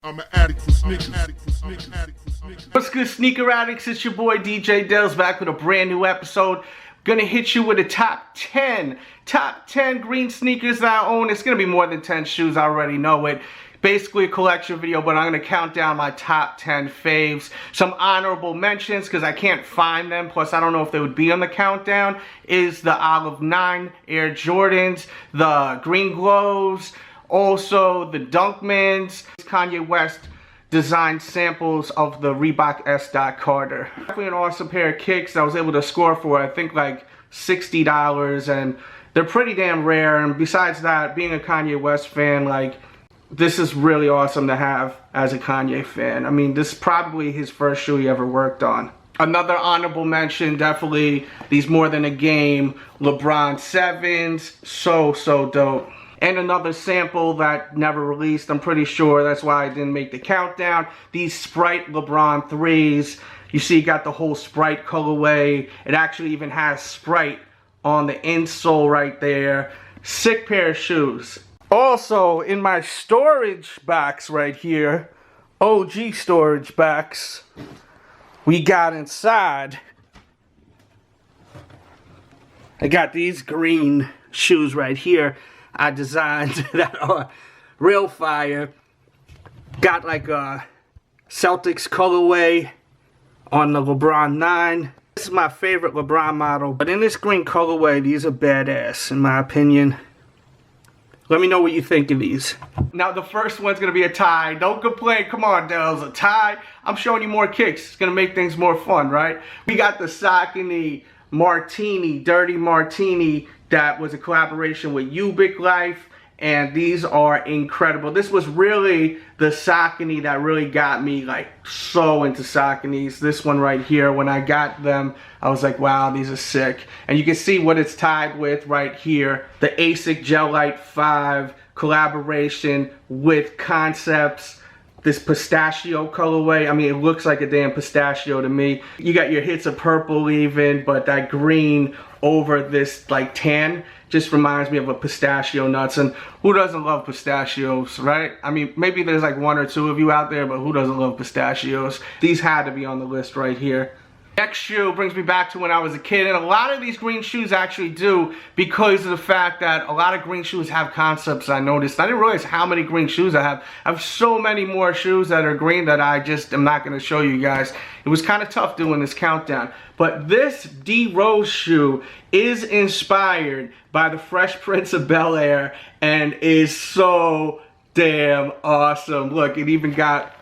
I'm an addict for sneakers. What's good, sneaker addicts? It's your boy DJ Dales back with a brand new episode. Gonna hit you with a top 10 green sneakers that I own. It's gonna be more than 10 shoes, I already know it. Basically a collection video, but I'm gonna count down my top 10 faves. Some honorable mentions, because I can't find them, plus I don't know if they would be on the countdown, is the Olive 9 Air Jordans, the Green Glows, also the Dunkmans, Kanye West designed samples of the Reebok S. Carter. Definitely an awesome pair of kicks I was able to score for, I think like $60, and they're pretty damn rare. And besides that, being a Kanye West fan, like, this is really awesome to have as a Kanye fan. I mean, this is probably his first shoe he ever worked on. Another honorable mention, definitely these More Than a Game LeBron 7s, so dope. And another sample that never released, I'm pretty sure, that's why I didn't make the countdown. These Sprite LeBron 3s. You see, you got the whole Sprite colorway. It actually even has Sprite on the insole right there. Sick pair of shoes. Also, in my storage box right here, OG storage box, we got inside, I got these green shoes right here I designed that are real fire. Got like a Celtics colorway on the LeBron 9. This is my favorite LeBron model, but in this green colorway, these are badass in my opinion. Let me know what you think of these. Now the first one's gonna be a tie. Don't complain, come on Dales, a tie. I'm showing you more kicks. It's gonna make things more fun, right? We got the Saucony Martini, Dirty Martini, that was a collaboration with Ubik Life, and these are incredible. This was really the Saucony that really got me like so into Sauconys. This one right here, when I got them, I was like, wow, these are sick. And you can see what it's tied with right here. The ASIC Gel-Lite 5 collaboration with Concepts. This pistachio colorway, I mean, it looks like a damn pistachio to me. You got your hits of purple even, but that green over this like tan just reminds me of a pistachio nuts. And who doesn't love pistachios, right? I mean, maybe there's like one or two of you out there, but who doesn't love pistachios? These had to be on the list right here. Next shoe brings me back to when I was a kid, and a lot of these green shoes actually do, because of the fact that a lot of green shoes have Concepts. I noticed. I didn't realize how many green shoes I have. I have so many more shoes that are green that I just am not going to show you guys. It was kind of tough doing this countdown. But this D Rose shoe is inspired by the Fresh Prince of Bel-Air and is so damn awesome. Look, it even got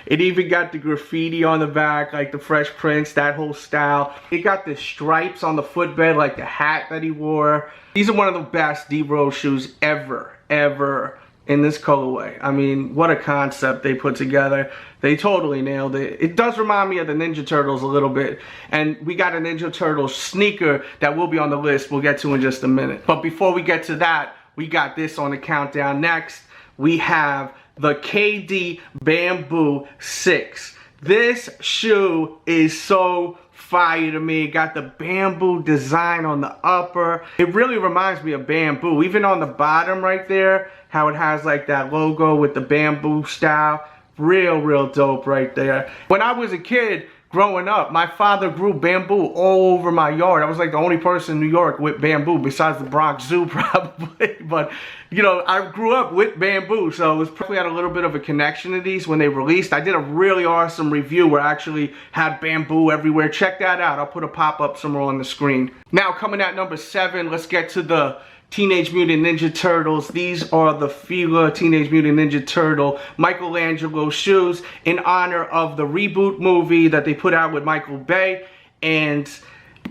the graffiti on the back, like the Fresh Prince, that whole style. It got the stripes on the footbed, like the hat that he wore. These are one of the best D Rose shoes ever in this colorway. I mean, what a concept they put together. They totally nailed it. It does remind me of the Ninja Turtles a little bit. And we got a Ninja Turtles sneaker that will be on the list we'll get to in just a minute. But before we get to that, we got this on the countdown next. We have the KD Bamboo 6. This shoe is so fire to me. It got the bamboo design on the upper. It really reminds me of bamboo. Even on the bottom right there, how it has like that logo with the bamboo style. Real dope right there. When I was a kid, growing up, my father grew bamboo all over my yard. I was like the only person in New York with bamboo besides the Bronx Zoo probably. But, you know, I grew up with bamboo, so it was probably had a little bit of a connection to these when they released. I did a really awesome review where I actually had bamboo everywhere. Check that out. I'll put a pop-up somewhere on the screen. Now, coming at number 7, let's get to the Teenage Mutant Ninja Turtles. These are the Fila Teenage Mutant Ninja Turtle Michelangelo shoes in honor of the reboot movie that they put out with Michael Bay. And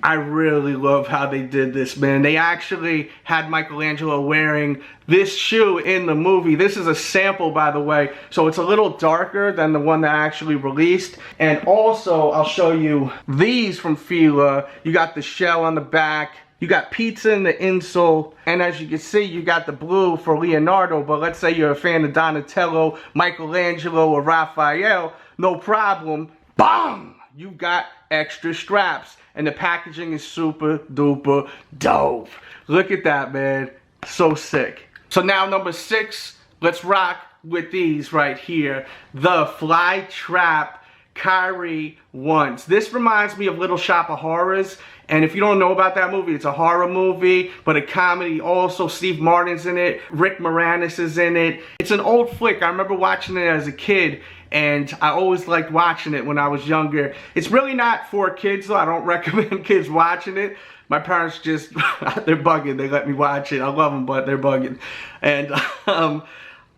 I really love how they did this, man. They actually had Michelangelo wearing this shoe in the movie. This is a sample, by the way, so it's a little darker than the one that actually released. And also, I'll show you these from Fila. You got the shell on the back. You got pizza in the insole, and as you can see, you got the blue for Leonardo, but let's say you're a fan of Donatello, Michelangelo, or Raphael, no problem. Bam! You got extra straps, and the packaging is super duper dope. Look at that, man. So sick. So now number 6, let's rock with these right here. The Fly Trap Kyrie ones. This reminds me of Little Shop of Horrors. And if you don't know about that movie, it's a horror movie, but a comedy also. Steve Martin's in it. Rick Moranis is in it. It's an old flick. I remember watching it as a kid, and I always liked watching it when I was younger. It's really not for kids, though. I don't recommend kids watching it. My parents just, they're bugging. They let me watch it. I love them, but they're bugging. And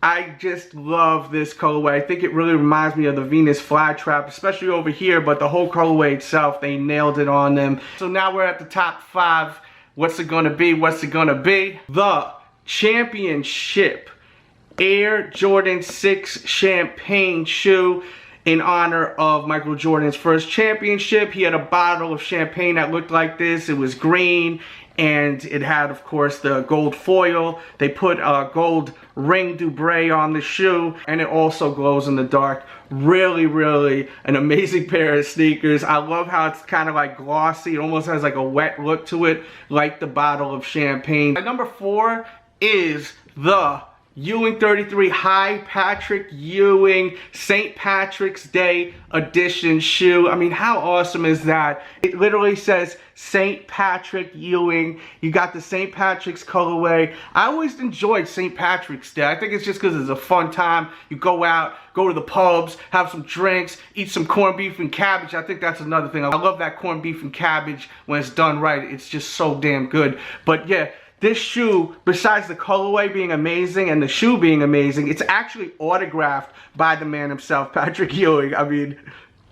I just love this colorway. I think it really reminds me of the Venus Flytrap, especially over here, but the whole colorway itself, they nailed it on them. So now we're at the top 5. What's it gonna be? What's it gonna be? The Championship Air Jordan 6 Champagne shoe in honor of Michael Jordan's first championship. He had a bottle of champagne that looked like this. It was green, and it had, of course, the gold foil. They put a gold ring dubray on the shoe, and it also glows in the dark. Really, really an amazing pair of sneakers. I love how it's kind of like glossy. It almost has like a wet look to it, like the bottle of champagne. At number 4 is the Ewing 33 High Patrick Ewing St. Patrick's Day edition shoe. I mean, how awesome is that? It literally says St. Patrick Ewing. You got the St. Patrick's colorway. I always enjoyed St. Patrick's Day. I think it's just because it's a fun time. You go out, go to the pubs, have some drinks, eat some corned beef and cabbage. I think that's another thing. I love that corned beef and cabbage when it's done right. It's just so damn good. But yeah, this shoe, besides the colorway being amazing and the shoe being amazing, it's actually autographed by the man himself, Patrick Ewing. I mean,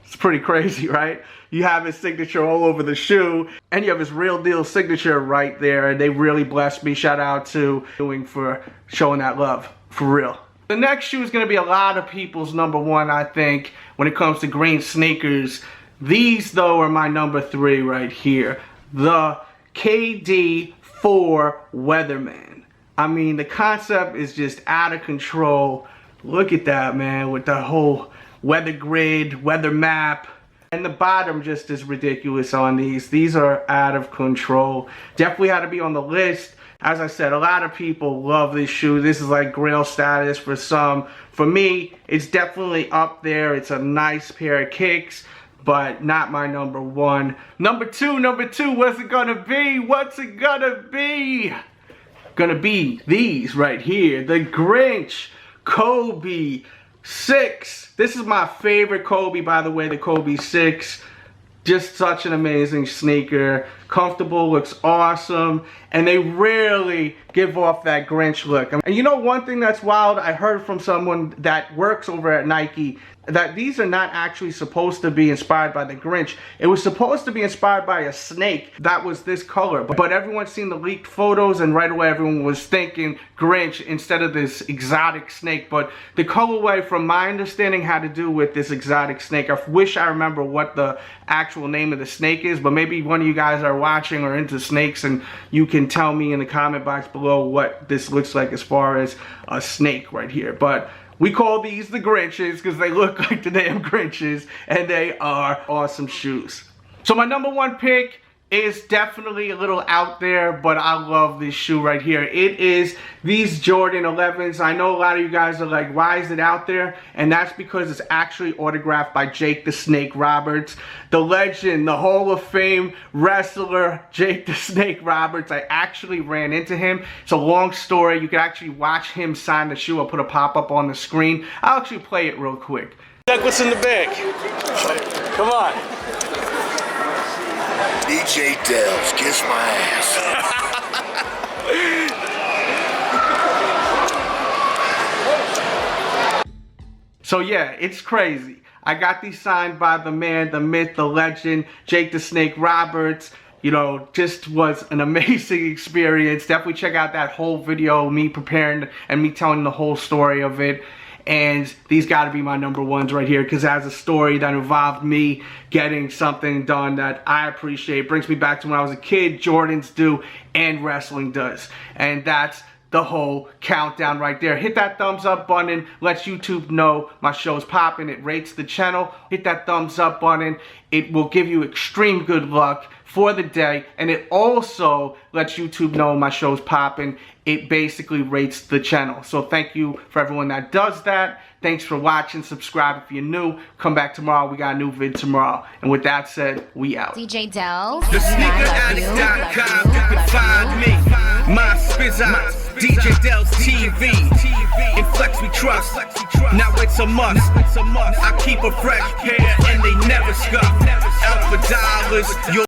it's pretty crazy, right? You have his signature all over the shoe, and you have his real deal signature right there, and they really blessed me. Shout out to Ewing for showing that love, for real. The next shoe is going to be a lot of people's number 1, I think, when it comes to green sneakers. These, though, are my number 3 right here. The KD 4 Weatherman. I mean, the concept is just out of control. Look at that, man, with the whole weather grid, weather map. And the bottom just is ridiculous on these. These are out of control. Definitely had to be on the list. As I said, a lot of people love this shoe. This is like grail status for some. For me, it's definitely up there. It's a nice pair of kicks, but not my number 1. Number 2, what's it gonna be? What's it gonna be? Gonna be these right here. The Grinch Kobe 6. This is my favorite Kobe, by the way, the Kobe 6. Just such an amazing sneaker. Comfortable, looks awesome, and they rarely give off that Grinch look. And you know one thing that's wild? I heard from someone that works over at Nike that these are not actually supposed to be inspired by the Grinch. It was supposed to be inspired by a snake that was this color, but everyone's seen the leaked photos, and right away everyone was thinking Grinch instead of this exotic snake. But the colorway, from my understanding, had to do with this exotic snake. I wish I remember what the actual name of the snake is, but maybe one of you guys are watching or into snakes, and you can tell me in the comment box below what this looks like as far as a snake right here. But we call these the Grinches because they look like the damn Grinches, and they are awesome shoes. So my number 1 pick is definitely a little out there, but I love this shoe right here. It is these Jordan 11s. I know a lot of you guys are like, why is it out there? And that's because it's actually autographed by Jake the Snake Roberts, the legend, the Hall of Fame wrestler, Jake the Snake Roberts. I actually ran into him. It's a long story. You can actually watch him sign the shoe. I'll put a pop-up on the screen. I'll actually play it real quick. Check what's in the bag. Come on. DJ Dells, kiss my ass. So yeah, it's crazy. I got these signed by the man, the myth, the legend, Jake the Snake Roberts. You know, just was an amazing experience. Definitely check out that whole video, me preparing and me telling the whole story of it. And these got to be my number 1s right here, because it has a story that involved me getting something done that I appreciate. It brings me back to when I was a kid. Jordans do, and wrestling does. And that's the whole countdown right there. Hit that thumbs up button, lets YouTube know my show's popping. It rates the channel. Hit that thumbs up button. It will give you extreme good luck for the day, and it also lets YouTube know my show's popping. It basically rates the channel. So thank you for everyone that does that. Thanks for watching. Subscribe if you're new. Come back tomorrow. We got a new vid tomorrow. And with that said, we out. DJ Dells. TheSneakerAddict.com, you can find me. My Spizza, DJ Dells TV. In Flex we trust. Now it's a must. I keep a fresh pair and they never scuff. Out for dollars.